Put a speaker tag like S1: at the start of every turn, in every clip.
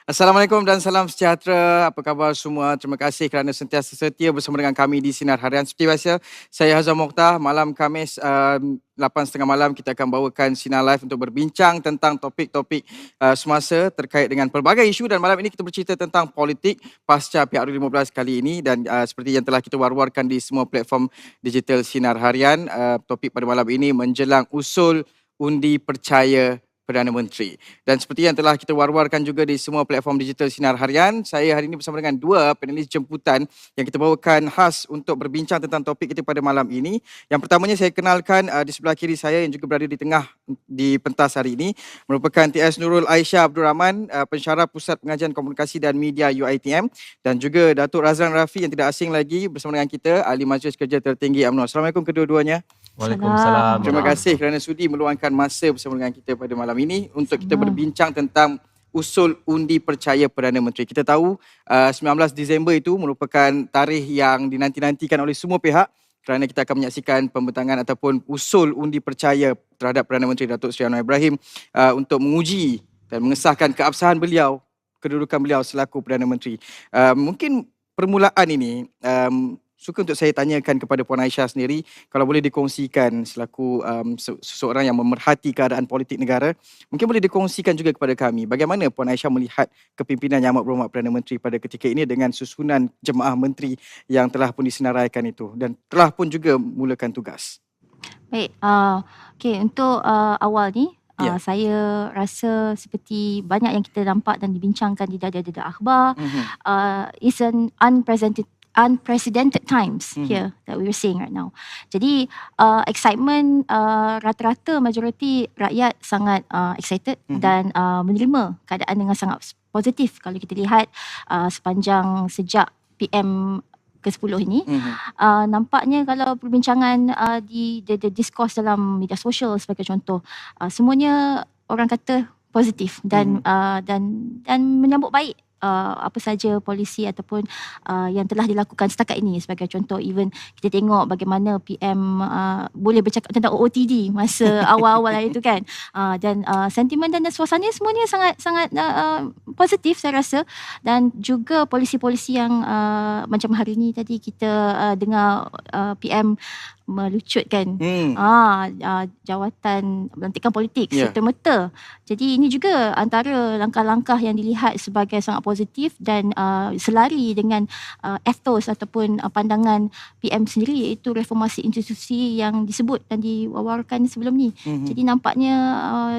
S1: Assalamualaikum dan salam sejahtera. Apa khabar semua? Terima kasih kerana sentiasa setia bersama dengan kami di Sinar Harian. Seperti biasa, saya Hazam Mokhtar. Malam Khamis 8.30 malam kita akan bawakan Sinar Live untuk berbincang tentang topik-topik semasa terkait dengan pelbagai isu, dan malam ini kita bercerita tentang politik pasca PRU15 kali ini, dan seperti yang telah kita war-warkan di semua platform digital Sinar Harian, topik pada malam ini menjelang usul undi percaya Perdana Menteri. Dan seperti yang telah kita war-warkan juga di semua platform digital Sinar Harian, saya hari ini bersama dengan dua panelis jemputan yang kita bawakan khas untuk berbincang tentang topik kita pada malam ini. Yang pertamanya saya kenalkan di sebelah kiri saya yang juga berada di tengah di pentas hari ini merupakan TS Nurul Aisyah Abdul Rahman, pensyarah Pusat Pengajian Komunikasi dan Media UiTM, dan juga Datuk Razlan Rafi yang tidak asing lagi bersama dengan kita, Ahli Majlis Kerja Tertinggi UMNO. Assalamualaikum kedua-duanya.
S2: Waalaikumsalam.
S1: Terima kasih kerana sudi meluangkan masa bersama dengan kita pada malam ini untuk kita berbincang tentang usul undi percaya Perdana Menteri. Kita tahu 19 Disember itu merupakan tarikh yang dinanti-nantikan oleh semua pihak kerana kita akan menyaksikan pembentangan ataupun usul undi percaya terhadap Perdana Menteri Datuk Seri Anwar Ibrahim untuk menguji dan mengesahkan keabsahan beliau, kedudukan beliau selaku Perdana Menteri. Mungkin permulaan ini suka untuk saya tanyakan kepada Puan Aisyah sendiri, kalau boleh dikongsikan selaku seseorang yang memerhati keadaan politik negara, mungkin boleh dikongsikan juga kepada kami bagaimana Puan Aisyah melihat kepimpinan Yang Amat Berhormat Perdana Menteri pada ketika ini dengan susunan jemaah menteri yang telah pun disenaraikan itu dan telah pun juga mulakan tugas.
S3: Baik, untuk awal ni, saya rasa seperti banyak yang kita nampak dan dibincangkan di dada-dada akhbar, is an unprecedented times here that we are seeing right now. Jadi excitement, rata-rata majoriti rakyat sangat excited dan menerima keadaan dengan sangat positif kalau kita lihat sepanjang sejak PM ke-10 ini. Nampaknya kalau perbincangan di diskurs dalam media sosial sebagai contoh, semuanya orang kata positif dan menyambut baik apa saja polisi ataupun yang telah dilakukan setakat ini. Sebagai contoh, even kita tengok bagaimana PM boleh bercakap tentang OOTD masa awal-awal itu kan, dan sentimen dan suasana semuanya sangat positif saya rasa. Dan juga polisi-polisi yang macam hari ini tadi kita dengar PM melucutkan jawatan pelantikan politik serta-merta. Jadi ini juga antara langkah-langkah yang dilihat sebagai sangat positif dan selari dengan ethos ataupun pandangan PM sendiri, iaitu reformasi institusi yang disebut dan diwawarkan sebelum ni. Jadi nampaknya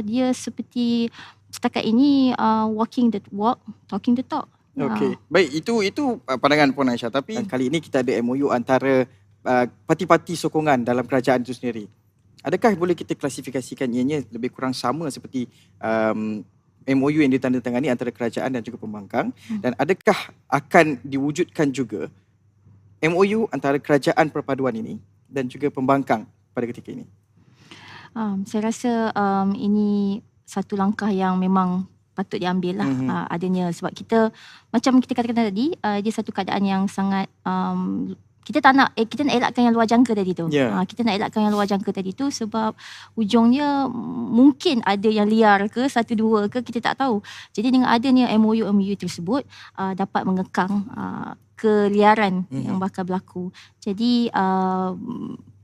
S3: dia seperti setakat ini walking the walk, talking the talk.
S1: Okey. Baik, itu pandangan Puan Aisyah, tapi kali ini kita ada MOU antara parti-parti sokongan dalam kerajaan itu sendiri. Adakah boleh kita klasifikasikan ianya lebih kurang sama seperti MOU yang ditandatangani antara kerajaan dan juga pembangkang, dan adakah akan diwujudkan juga MOU antara kerajaan perpaduan ini dan juga pembangkang pada ketika ini?
S3: Saya rasa ini satu langkah yang memang patut diambil lah adanya, sebab kita macam kita katakan tadi, dia satu keadaan yang sangat kita nak elakkan yang luar jangka tadi tu. Kita nak elakkan yang luar jangka tadi tu sebab ujungnya mungkin ada yang liar ke, satu dua ke, kita tak tahu. Jadi dengan adanya MOU tersebut dapat mengekang keliaran yang bakal berlaku. Jadi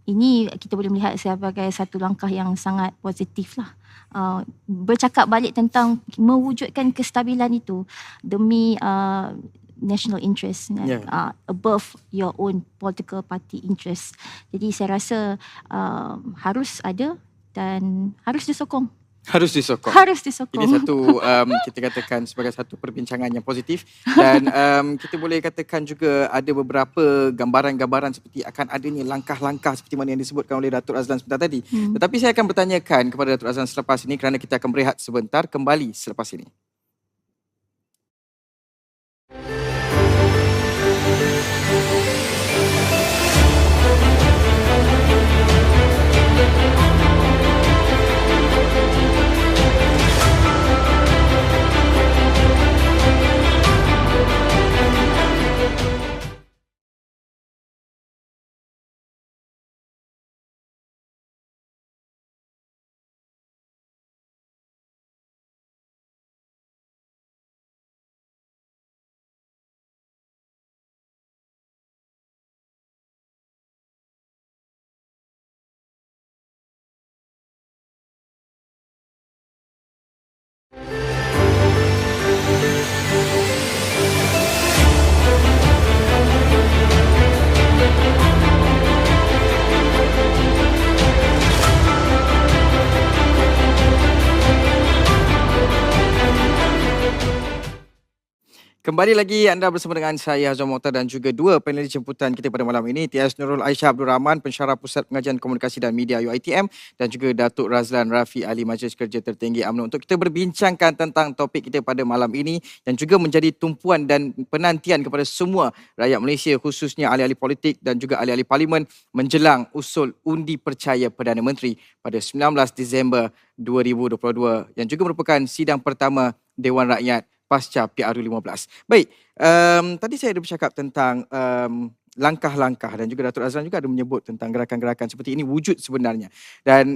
S3: ini kita boleh melihat sebagai satu langkah yang sangat positif lah. Bercakap balik tentang mewujudkan kestabilan itu demi national interest, above your own political party interest. Jadi saya rasa harus ada dan harus disokong.
S1: Harus disokong.
S3: Harus
S1: Ini
S3: disokong.
S1: satu kita katakan sebagai satu perbincangan yang positif dan kita boleh katakan juga ada beberapa gambaran-gambaran seperti akan adanya langkah-langkah seperti mana yang disebutkan oleh Datuk Razlan sebentar tadi. Tetapi saya akan bertanyakan kepada Datuk Razlan selepas ini kerana kita akan berehat sebentar, kembali selepas ini. Kembali lagi anda bersama dengan saya Hazwan Mokhtar dan juga dua panelis jemputan kita pada malam ini, T.S. Nurul Aisyah Abdul Rahman, Pensyarah Pusat Pengajian Komunikasi dan Media UiTM dan juga Datuk Razlan Rafi Ahli Majlis Kerja Tertinggi UMNO untuk kita berbincangkan tentang topik kita pada malam ini yang juga menjadi tumpuan dan penantian kepada semua rakyat Malaysia khususnya ahli-ahli politik dan juga ahli-ahli parlimen menjelang usul undi percaya Perdana Menteri pada 19 Disember 2022 yang juga merupakan sidang pertama Dewan Rakyat pasca PRU15. Baik, tadi saya ada bercakap tentang langkah-langkah dan juga Datuk Razlan juga ada menyebut tentang gerakan-gerakan seperti ini wujud sebenarnya. Dan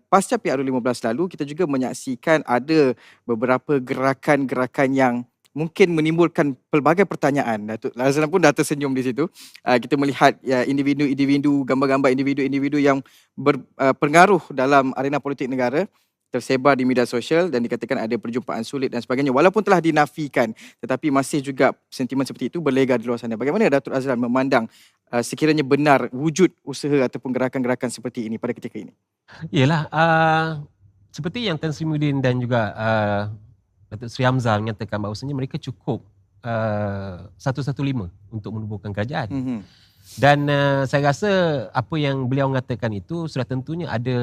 S1: pasca PRU15 lalu kita juga menyaksikan ada beberapa gerakan-gerakan yang mungkin menimbulkan pelbagai pertanyaan. Datuk Razlan pun dah tersenyum di situ. Kita melihat individu-individu, gambar-gambar individu-individu yang berpengaruh dalam arena politik negara tersebar di media sosial dan dikatakan ada perjumpaan sulit dan sebagainya. Walaupun telah dinafikan, tetapi masih juga sentimen seperti itu berlega di luar sana. Bagaimana Datuk Razlan memandang sekiranya benar wujud usaha ataupun gerakan-gerakan seperti ini pada ketika ini?
S2: Yalah, seperti yang Tan Sri Muhyiddin dan juga Datuk Seri Hamzah menyatakan bahawasanya mereka cukup 115 untuk menubuhkan kerajaan. Dan saya rasa apa yang beliau mengatakan itu sudah tentunya ada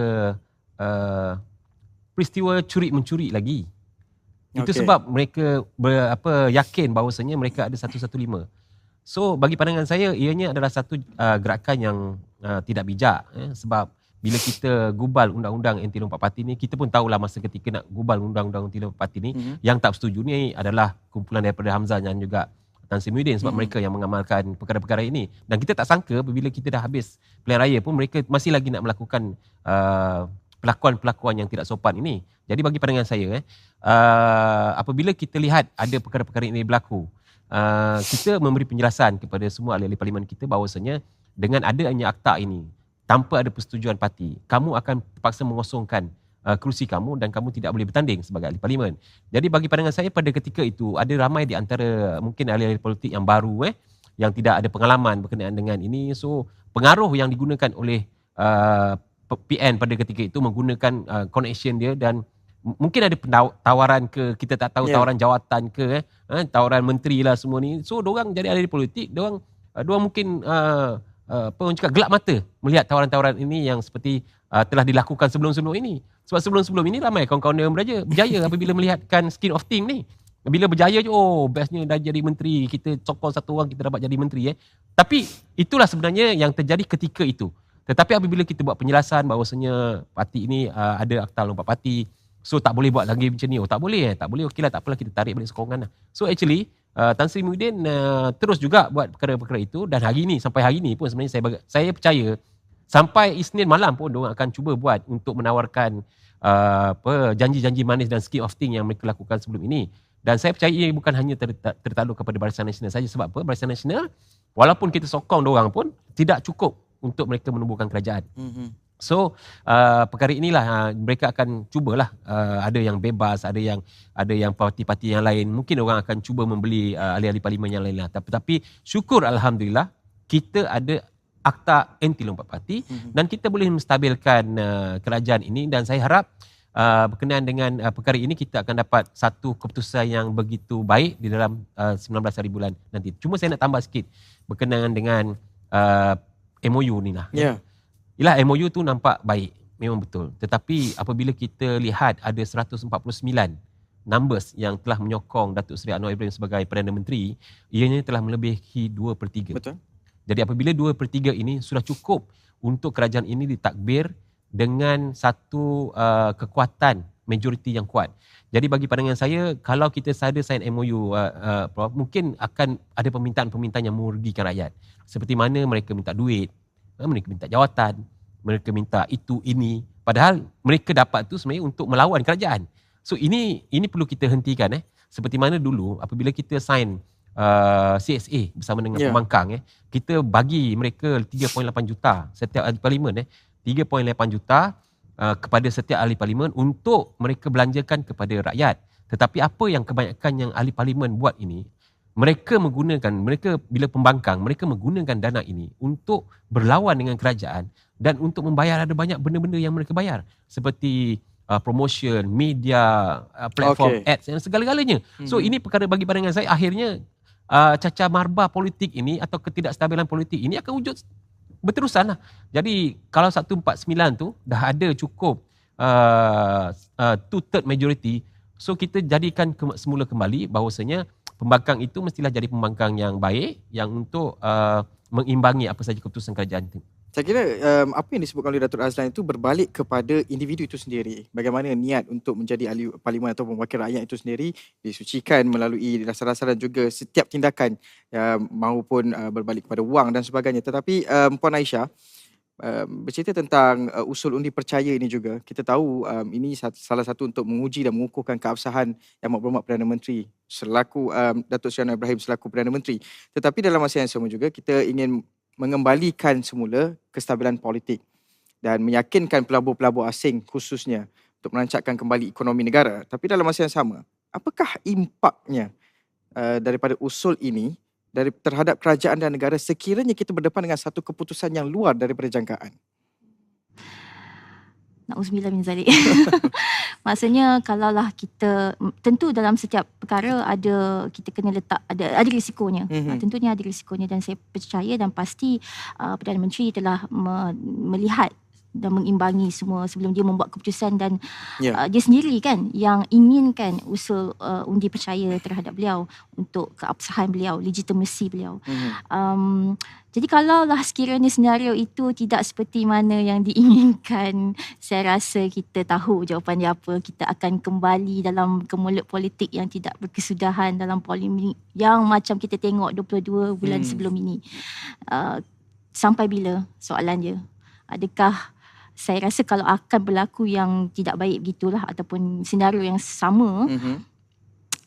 S2: peristiwa curi-mencuri lagi. Itu sebab mereka yakin bahawasanya mereka ada 115. So bagi pandangan saya ianya adalah satu gerakan yang tidak bijak sebab bila kita gubal undang-undang anti lompat parti ni, kita pun tahulah masa ketika nak gubal undang-undang anti lompat parti ni, yang tak setuju ni adalah kumpulan daripada Hamzah dan juga Tan Sri Muhyiddin sebab mereka yang mengamalkan perkara-perkara ini. Dan kita tak sangka bila kita dah habis pilihan raya pun mereka masih lagi nak melakukan pelakuan-pelakuan yang tidak sopan ini. Jadi bagi pandangan saya, apabila kita lihat ada perkara-perkara ini berlaku, kita memberi penjelasan kepada semua ahli-ahli parlimen kita bahawasanya dengan adanya akta ini, tanpa ada persetujuan parti, kamu akan terpaksa mengosongkan kerusi kamu dan kamu tidak boleh bertanding sebagai ahli parlimen. Jadi bagi pandangan saya pada ketika itu, ada ramai di antara mungkin ahli-ahli politik yang baru, yang tidak ada pengalaman berkenaan dengan ini. So pengaruh yang digunakan oleh PN pada ketika itu menggunakan connection dia dan mungkin ada tawaran ke, kita tak tahu tawaran jawatan ke, tawaran menteri lah semua ni. So diorang jadi ahli politik, diorang mungkin orang cakap gelap mata melihat tawaran-tawaran ini yang seperti telah dilakukan sebelum-sebelum ini. Sebab sebelum-sebelum ini ramai kawan-kawan yang berjaya apabila melihatkan skin of team ni. Bila berjaya je, bestnya dah jadi menteri, kita sokong satu orang kita dapat jadi menteri. Tapi itulah sebenarnya yang terjadi ketika itu. Tetapi apabila kita buat penjelasan bahawasanya parti ini ada akta lompat parti, so tak boleh buat lagi macam ni. Tak boleh. Tak boleh, okeylah, tak apalah, kita tarik balik sokongan lah. So actually, Tan Sri Muhyiddin terus juga buat perkara-perkara itu dan sampai hari ini pun sebenarnya saya percaya sampai Isnin malam pun diorang akan cuba buat untuk menawarkan janji-janji manis dan scheme of thing yang mereka lakukan sebelum ini. Dan saya percaya ia bukan hanya tertakluk kepada Barisan Nasional saja. Sebab apa? Barisan Nasional, walaupun kita sokong diorang pun tidak cukup untuk mereka menubuhkan kerajaan. So perkara inilah mereka akan cubalah, ada yang bebas, ada yang parti-parti yang lain, mungkin orang akan cuba membeli ahli-ahli parlimen yang lain lah. Tapi syukur alhamdulillah kita ada akta anti lompat parti dan kita boleh menstabilkan kerajaan ini dan saya harap berkenaan dengan perkara ini kita akan dapat satu keputusan yang begitu baik di dalam 19 hari bulan nanti. Cuma saya nak tambah sikit berkenaan dengan MOU ni lah.
S1: Ya.
S2: Yalah, MOU tu nampak baik, memang betul. Tetapi apabila kita lihat ada 149 numbers yang telah menyokong Datuk Seri Anwar Ibrahim sebagai Perdana Menteri, ianya telah melebihi 2/3.
S1: Betul.
S2: Jadi apabila 2/3 ini sudah cukup untuk kerajaan ini ditakbir dengan satu kekuatan majoriti yang kuat. Jadi bagi pandangan saya, kalau kita sada sign MOU, Prof, mungkin akan ada permintaan-permintaan yang merugikan rakyat. Seperti mana mereka minta duit, mereka minta jawatan, mereka minta itu, ini. Padahal mereka dapat tu sebenarnya untuk melawan kerajaan. So ini perlu kita hentikan. Seperti mana dulu apabila kita sign CSA bersama dengan pembangkang, kita bagi mereka 3.8 juta setiap ahli parlimen, 3.8 juta kepada setiap ahli parlimen untuk mereka belanjakan kepada rakyat. Tetapi apa yang kebanyakan yang ahli parlimen buat ini, mereka bila pembangkang, mereka menggunakan dana ini untuk berlawan dengan kerajaan dan untuk membayar, ada banyak benda-benda yang mereka bayar. Seperti promotion, media, platform, ads dan segala-galanya. So ini perkara bagi pandangan saya, akhirnya cacah marba politik ini atau ketidakstabilan politik ini akan wujud berterusan lah. Jadi kalau 149 tu dah ada cukup 2/3 majority, so kita jadikan semula kembali bahawasanya pembangkang itu mestilah jadi pembangkang yang baik, yang untuk mengimbangi apa saja keputusan kerajaan itu.
S1: Saya kira apa yang disebutkan oleh Datuk Razlan itu berbalik kepada individu itu sendiri. Bagaimana niat untuk menjadi ahli parlimen atau wakil rakyat itu sendiri disucikan melalui dasar-dasar dan juga setiap tindakan maupun berbalik kepada wang dan sebagainya. Tetapi Puan Aisyah, bercerita tentang usul undi percaya ini juga, kita tahu ini salah satu untuk menguji dan mengukuhkan keabsahan Yang Berhormat Perdana Menteri selaku Datuk Seri Anwar Ibrahim selaku Perdana Menteri. Tetapi dalam masa yang sama juga kita ingin mengembalikan semula kestabilan politik dan meyakinkan pelabur-pelabur asing khususnya untuk merancangkan kembali ekonomi negara. Tapi dalam masa yang sama, apakah impaknya daripada usul ini terhadap kerajaan dan negara sekiranya kita berdepan dengan satu keputusan yang luar daripada jangkaan?
S3: Na'udzubillah min zalik. Maksudnya kalaulah kita, tentu dalam setiap perkara kita kena letak, ada risikonya. Tentunya ada risikonya dan saya percaya dan pasti Perdana Menteri telah melihat dan mengimbangi semua sebelum dia membuat keputusan dan dia sendiri kan yang inginkan usul undi percaya terhadap beliau untuk keabsahan beliau, legitimasi beliau. Jadi kalaulah sekiranya senario itu tidak seperti mana yang diinginkan, saya rasa kita tahu jawapan dia apa. Kita akan kembali dalam kemulut politik yang tidak berkesudahan, dalam polemik yang macam kita tengok 22 bulan sebelum ini. Sampai bila soalan dia? Adakah saya rasa kalau akan berlaku yang tidak baik begitulah ataupun senario yang sama,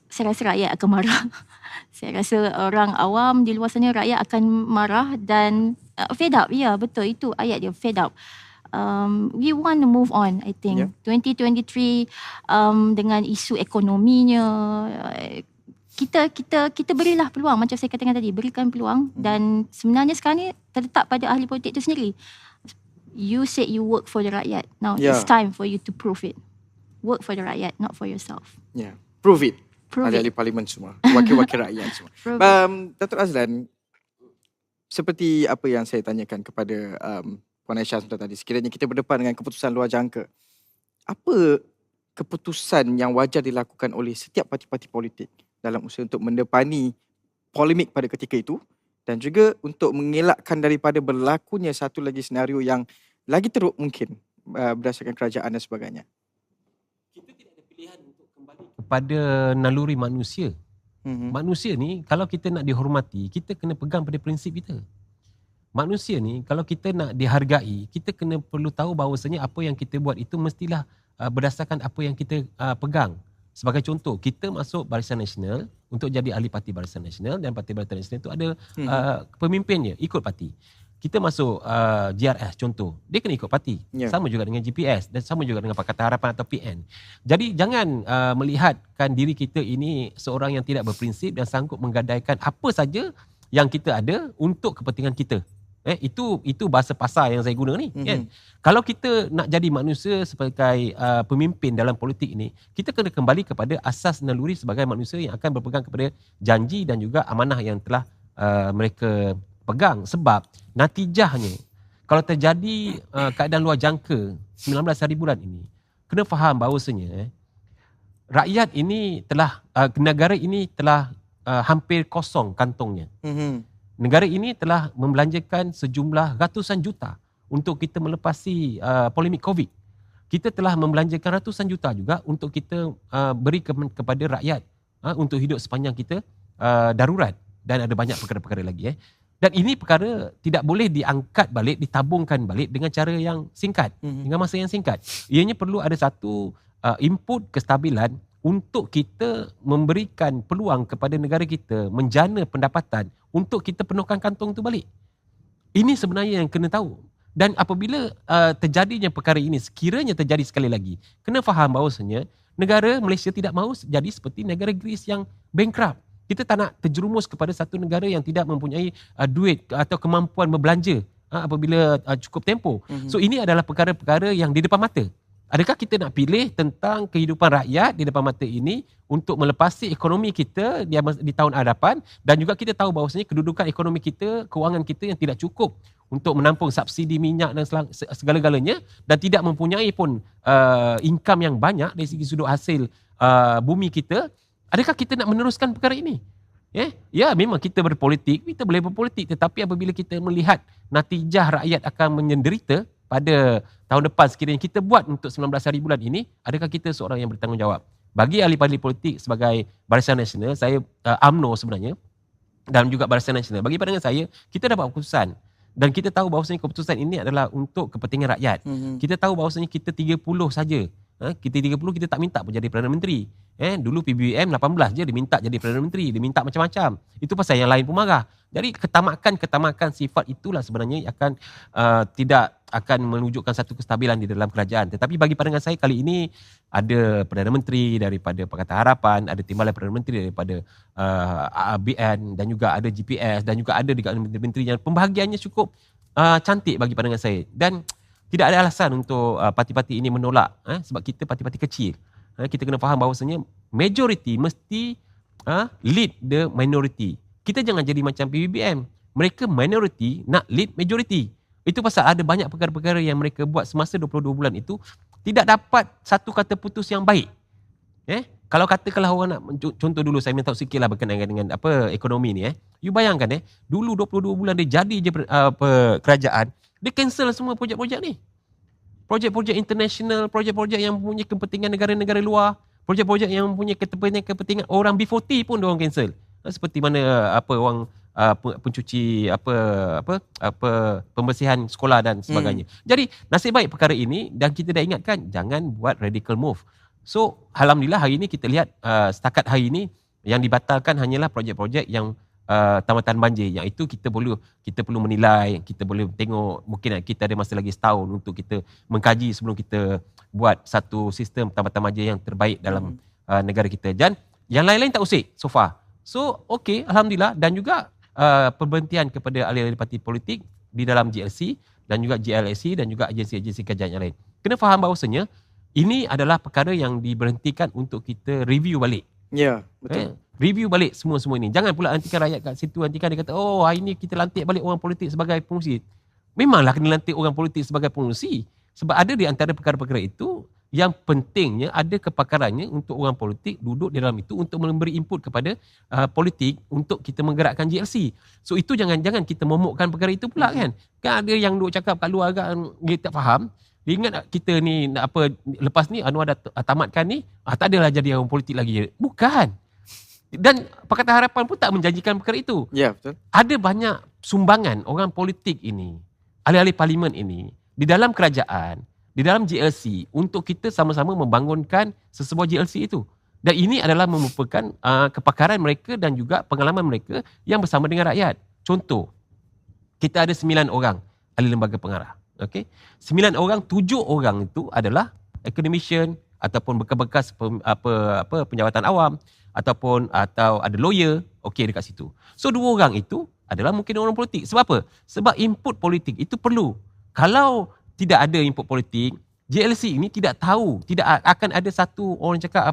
S3: saya rasa rakyat akan marah. Saya rasa orang awam di luar sana, rakyat akan marah dan fed up. Ya, betul, itu ayat dia, fed up. We want to move on, I think. 2023 dengan isu ekonominya, kita berilah peluang, macam saya katakan tadi, berikan peluang. Dan sebenarnya sekarang ni terletak pada ahli politik itu sendiri. You said you work for the rakyat. Now it's time for you to prove it. Work for the rakyat, not for yourself.
S1: Prove it.
S3: Prove
S1: ahli parlimen semua, wakil-wakil rakyat semua. Datuk Razlan, seperti apa yang saya tanyakan kepada Puan Aisyah sebentar tadi, sekiranya kita berdepan dengan keputusan luar jangka, apa keputusan yang wajar dilakukan oleh setiap parti-parti politik dalam usaha untuk mendepani polemik pada ketika itu dan juga untuk mengelakkan daripada berlakunya satu lagi senario yang lagi teruk mungkin berdasarkan kerajaan dan sebagainya?
S2: Kita tidak ada pilihan untuk kembali kepada naluri manusia. Manusia ni kalau kita nak dihormati, kita kena pegang pada prinsip kita. Manusia ni kalau kita nak dihargai, kita kena perlu tahu bahawasanya apa yang kita buat itu mestilah berdasarkan apa yang kita pegang. Sebagai contoh, kita masuk Barisan Nasional untuk jadi ahli parti Barisan Nasional dan parti Barisan Nasional itu ada pemimpinnya, ikut parti. Kita masuk GRS contoh, dia kena ikut parti. Sama juga dengan GPS dan sama juga dengan Pakatan Harapan atau PN. Jadi jangan melihatkan diri kita ini seorang yang tidak berprinsip dan sanggup menggadaikan apa saja yang kita ada untuk kepentingan kita. Itu bahasa pasar yang saya guna ni. Kan? Kalau kita nak jadi manusia sebagai pemimpin dalam politik ini, kita kena kembali kepada asas naluri sebagai manusia yang akan berpegang kepada janji dan juga amanah yang telah mereka pegang. Sebab natijahnya, kalau terjadi keadaan luar jangka 19 hari bulan ini, kena faham bahawasanya rakyat ini telah, negara ini telah hampir kosong kantongnya. Negara ini telah membelanjakan sejumlah ratusan juta untuk kita melepasi polemik COVID. Kita telah membelanjakan ratusan juta juga untuk kita beri kepada rakyat untuk hidup sepanjang kita darurat. Dan ada banyak perkara-perkara lagi. Dan ini perkara tidak boleh diangkat balik, ditabungkan balik dengan cara yang singkat, dengan masa yang singkat. Ianya perlu ada satu input kestabilan untuk kita memberikan peluang kepada negara kita menjana pendapatan untuk kita penuhkan kantong tu balik. Ini sebenarnya yang kena tahu. Dan apabila terjadinya perkara ini, sekiranya terjadi sekali lagi, kena faham bahawasanya negara Malaysia tidak mahu jadi seperti negara Greece yang bankrupt. Kita tak nak terjerumus kepada satu negara yang tidak mempunyai duit atau kemampuan berbelanja apabila cukup tempoh. So ini adalah perkara-perkara yang di depan mata. Adakah kita nak pilih tentang kehidupan rakyat di depan mata ini untuk melepasi ekonomi kita di tahun hadapan, dan juga kita tahu bahawasanya kedudukan ekonomi kita, kewangan kita yang tidak cukup untuk menampung subsidi minyak dan segala-galanya, dan tidak mempunyai pun income yang banyak dari segi sudut hasil bumi kita. Adakah kita nak meneruskan perkara ini? Ya, memang kita berpolitik, kita boleh berpolitik, tetapi apabila kita melihat natijah rakyat akan menderita pada tahun depan sekiranya kita buat untuk 19 hari bulan ini, adakah kita seorang yang bertanggungjawab? Bagi ahli-ahli politik sebagai Barisan Nasional, saya UMNO sebenarnya, dan juga Barisan Nasional, bagi pandangan saya, kita dapat keputusan. Dan kita tahu bahawasanya keputusan ini adalah untuk kepentingan rakyat. Kita tahu bahawasanya kita 30 saja. Kita 30, kita tak minta pun jadi Perdana Menteri. Dulu PBBM 18 je dia minta jadi Perdana Menteri, dia minta macam-macam. Itu pasal yang lain pun marah. Jadi ketamakan sifat itulah sebenarnya akan tidak akan menunjukkan satu kestabilan di dalam kerajaan. Tetapi bagi pandangan saya kali ini ada Perdana Menteri daripada Pakatan Harapan, ada Timbalan Perdana Menteri daripada BN, dan juga ada GPS, dan juga ada juga menteri-menteri yang pembahagiannya cukup cantik bagi pandangan saya. Dan tidak ada alasan untuk parti-parti ini menolak, sebab kita parti-parti kecil. Kita kena faham bahawasanya majority mesti lead the minority. Kita jangan jadi macam PBBM. Mereka minority nak lead majority. Itu pasal ada banyak perkara-perkara yang mereka buat semasa 22 bulan itu tidak dapat satu kata putus yang baik. Kalau katakanlah orang nak, contoh dulu saya minta sikit lah berkenaan dengan ekonomi ni. You bayangkan dulu 22 bulan dia jadi je kerajaan, dia cancel semua projek-projek ni. Projek-projek international, projek-projek yang mempunyai kepentingan negara-negara luar, projek-projek yang mempunyai kepentingan orang B40 pun dia orang cancel. Seperti mana orang pencuci pembersihan sekolah dan sebagainya. Jadi nasib baik perkara ini, dan kita dah ingatkan jangan buat radical move. So alhamdulillah hari ini kita lihat setakat hari ini yang dibatalkan hanyalah projek-projek yang tambatan banjir, yang itu kita perlu menilai, kita boleh tengok, mungkin kita ada masa lagi setahun untuk kita mengkaji sebelum kita buat satu sistem tambatan banjir yang terbaik dalam negara kita. Dan yang lain-lain tak usik so far. So okey, alhamdulillah. Dan juga perberhentian kepada ahli-ahli parti politik di dalam GLC dan juga GLSC dan juga agensi-agensi kajian yang lain. Kena faham bahawasanya ini adalah perkara yang diberhentikan untuk kita review balik.
S1: Ya, betul.
S2: Review balik semua-semua ini. Jangan pula nantikan rakyat kat situ, nantikan dia kata, oh hari ni kita lantik balik orang politik sebagai pengurusi. Memanglah kena lantik orang politik sebagai pengurusi. Sebab ada di antara perkara-perkara itu yang pentingnya ada kepakarannya untuk orang politik duduk di dalam itu untuk memberi input kepada politik untuk kita menggerakkan GLC. So itu jangan kita momokkan perkara itu pula kan. Kan ada yang duk cakap kat luar agak dia tak faham. Dia ingat kita ni lepas ni Anwar dah tamatkan ni, tak adalah jadi orang politik lagi. Bukan. Dan Pakatan Harapan pun tak menjanjikan perkara itu.
S1: Ya, betul.
S2: Ada banyak sumbangan orang politik ini, ahli-ahli parlimen ini, di dalam kerajaan, di dalam GLC, untuk kita sama-sama membangunkan sesebuah GLC itu. Dan ini adalah merupakan kepakaran mereka dan juga pengalaman mereka yang bersama dengan rakyat. Contoh, kita ada 9 orang ahli lembaga pengarah. Okay? 9 orang, 7 orang itu adalah academician ataupun bekas-bekas penjawatan awam, atau ada lawyer, okey dekat situ. So 2 orang itu adalah mungkin orang politik. Sebab apa? Sebab input politik itu perlu. Kalau tidak ada input politik, JLC ini tidak tahu, tidak akan ada satu orang cakap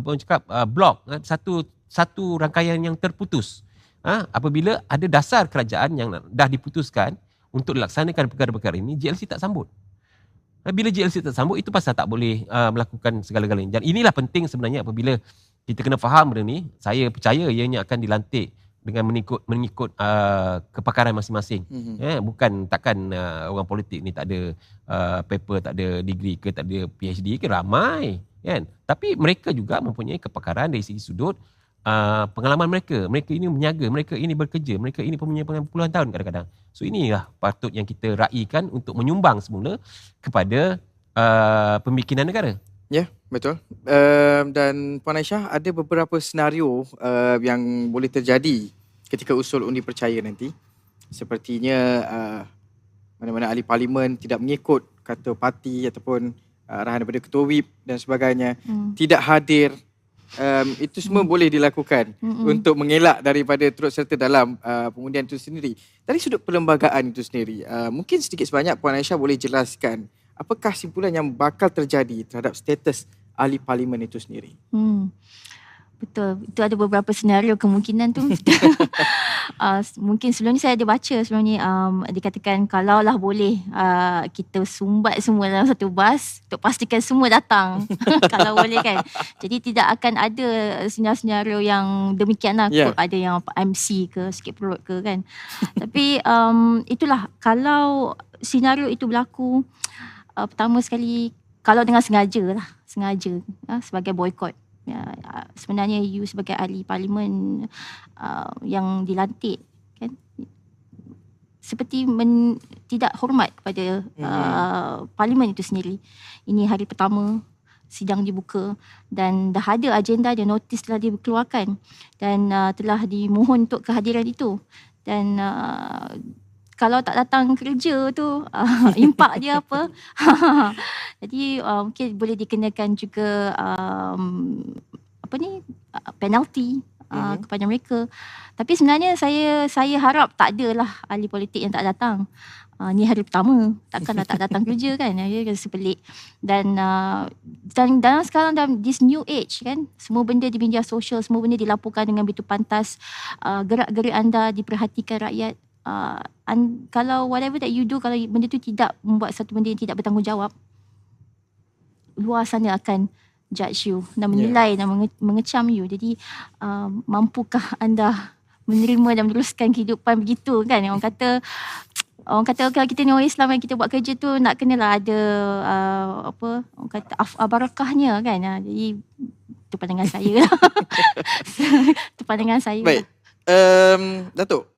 S2: orang cakap blok, satu rangkaian yang terputus. Apabila ada dasar kerajaan yang dah diputuskan untuk dilaksanakan perkara-perkara ini, JLC tak sambut. Bila JLC tak sambut, itu pasal tak boleh melakukan segala-galanya. Dan inilah penting sebenarnya apabila kita kena faham benda ni. Saya percaya ianya akan dilantik dengan mengikut kepakaran masing-masing. Bukan takkan orang politik ni tak ada paper, tak ada degree ke, tak ada PhD ke, ramai kan. Tapi mereka juga mempunyai kepakaran dari segi sudut pengalaman mereka. Mereka ini berniaga, mereka ini bekerja, mereka ini mempunyai pengalaman puluhan tahun kadang-kadang. So inilah patut yang kita raikan untuk menyumbang semula kepada pembikinan negara.
S1: Ya, betul. Dan Puan Aisyah, ada beberapa senario yang boleh terjadi ketika usul undi percaya nanti. Sepertinya mana-mana ahli parlimen tidak mengikut kata parti ataupun arahan daripada ketua whip dan sebagainya, tidak hadir. Itu semua boleh dilakukan untuk mengelak daripada turut serta dalam pengundian itu sendiri. Dari sudut perlembagaan itu sendiri, mungkin sedikit sebanyak Puan Aisyah boleh jelaskan apakah simpulan yang bakal terjadi terhadap status ahli parlimen itu sendiri?
S3: Betul. Itu ada beberapa senario kemungkinan tu. Mungkin sebelum ni saya ada baca sebelum ni dikatakan kalaulah boleh kita sumbat semua dalam satu bas untuk pastikan semua datang. Kalau boleh kan. Jadi tidak akan ada senario yang demikian lah.
S1: Yeah.
S3: Ada yang MC ke, sikit perut ke kan. Tapi itulah, kalau senario itu berlaku, pertama sekali, kalau dengan sengaja sebagai boykot. Sebenarnya you sebagai ahli parlimen yang dilantik kan, seperti tidak hormat kepada parlimen itu sendiri. Ini hari pertama sidang dibuka dan dah ada agenda dan notis telah dikeluarkan dan telah dimohon untuk kehadiran itu. Dan kalau tak datang kerja tu, impak dia apa. Jadi mungkin boleh dikenakan juga penalti kepada mereka. Tapi sebenarnya saya harap tak adalah ahli politik yang tak datang. Ni hari pertama, takkanlah tak datang kerja kan. Dia rasa pelik. Dan dalam sekarang dalam this new age kan, semua benda di media sosial, semua benda dilaporkan dengan begitu pantas. Gerak-gerik anda diperhatikan rakyat. Kalau whatever that you do, kalau benda tu tidak membuat satu benda yang tidak bertanggungjawab, luar sana akan judge you dan menilai dan mengecam you. Jadi mampukah anda menerima dan meneruskan kehidupan begitu kan? Orang kata kalau kita ni orang Islam yang kita buat kerja tu nak kenalah ada orang kata barakahnya kan. Jadi itu pandangan saya lah. Itu pandangan saya.
S1: Baik. Datuk,